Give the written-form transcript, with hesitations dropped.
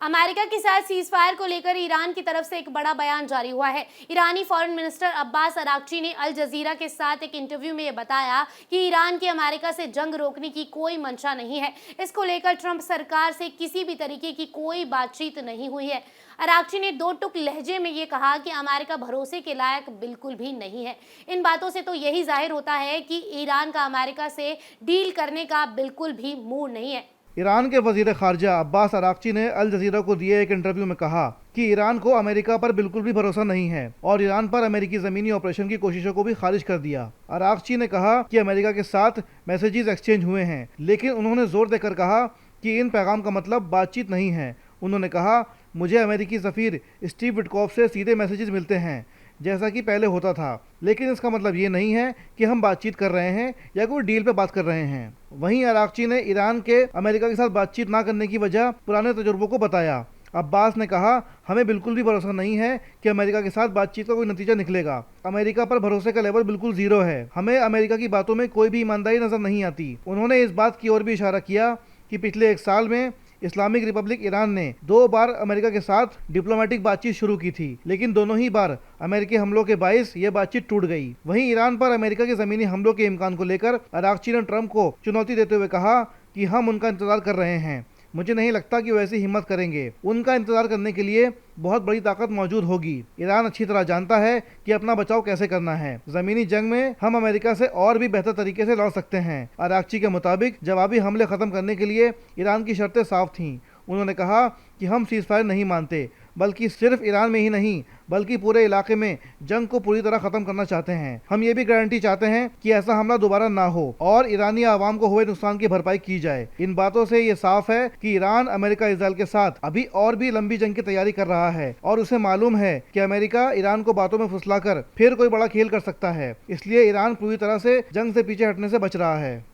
America के साथ ceasefire को लेकर ईरान की तरफ से एक बड़ा बयान जारी हुआ है। ईरानी फॉरेन मिनिस्टर अब्बास अराक्ची ने अल जजीरा के साथ एक इंटरव्यू में ये बताया कि ईरान की अमेरिका से जंग रोकने की कोई मंशा नहीं है। इसको लेकर ट्रंप सरकार से किसी भी तरीके की कोई बातचीत नहीं हुई है। अराक्ची ने दो टुक लहजे में ये कहा कि अमेरिका भरोसे के लायक बिल्कुल भी नहीं है। इन बातों से तो यही जाहिर होता है कि ईरान का अमेरिका से डील करने का बिल्कुल भी मूड नहीं है। ईरान के वजीर खारजा अब्बास अराक्ची ने अल जजीरा को दिए एक इंटरव्यू में कहा कि ईरान को अमेरिका पर बिल्कुल भी भरोसा नहीं है और ईरान पर अमेरिकी ज़मीनी ऑपरेशन की कोशिशों को भी खारिज कर दिया। अराक्ची ने कहा कि अमेरिका के साथ मैसेजेस एक्सचेंज हुए हैं, लेकिन उन्होंने जोर देकर कहा कि इन पैगाम का मतलब बातचीत नहीं है। उन्होंने कहा, मुझे अमेरिकी सफ़ीर स्टीव विटकॉफ से सीधे मैसेजेस मिलते हैं जैसा कि पहले होता था, लेकिन इसका मतलब ये नहीं है कि हम बातचीत कर रहे हैं या कोई डील पे बात कर रहे हैं। वहीं अराक्ची ने ईरान के अमेरिका के साथ बातचीत ना करने की वजह पुराने तजुर्बों को बताया। अब्बास ने कहा, हमें बिल्कुल भी भरोसा नहीं है कि अमेरिका के साथ बातचीत का कोई नतीजा निकलेगा। अमेरिका पर भरोसे का लेवल बिल्कुल जीरो है। हमें अमेरिका की बातों में कोई भी ईमानदारी नजर नहीं आती। उन्होंने इस बात की ओर भी इशारा किया कि पिछले एक साल में इस्लामिक रिपब्लिक ईरान ने 2 बार अमेरिका के साथ डिप्लोमेटिक बातचीत शुरू की थी, लेकिन दोनों ही बार अमेरिकी हमलों के बाइस ये बातचीत टूट गई। वहीं ईरान पर अमेरिका के ज़मीनी हमलों के इम्कान को लेकर अराक्ची ने ट्रंप को चुनौती देते हुए कहा कि हम उनका इंतजार कर रहे हैं। मुझे नहीं लगता कि वैसी हिम्मत करेंगे। उनका इंतजार करने के लिए बहुत बड़ी ताकत मौजूद होगी। ईरान अच्छी तरह जानता है कि अपना बचाव कैसे करना है। ज़मीनी जंग में हम अमेरिका से और भी बेहतर तरीके से लड़ सकते हैं। अराक्ची के मुताबिक जवाबी हमले ख़त्म करने के लिए ईरान की शर्तें साफ थीं। उन्होंने कहा कि हम सीज़फायर नहीं मानते, बल्कि सिर्फ ईरान में ही नहीं बल्कि पूरे इलाके में जंग को पूरी तरह ख़त्म करना चाहते हैं। हम ये भी गारंटी चाहते हैं कि ऐसा हमला दोबारा ना हो और ईरानी आवाम को हुए नुकसान की भरपाई की जाए। इन बातों से ये साफ है कि ईरान अमेरिका इजराइल के साथ अभी और भी लंबी जंग की तैयारी कर रहा है और उसे मालूम है कि अमेरिका ईरान को बातों में फुसलाकर फिर कोई बड़ा खेल कर सकता है। इसलिए ईरान पूरी तरह से जंग से पीछे हटने से बच रहा है।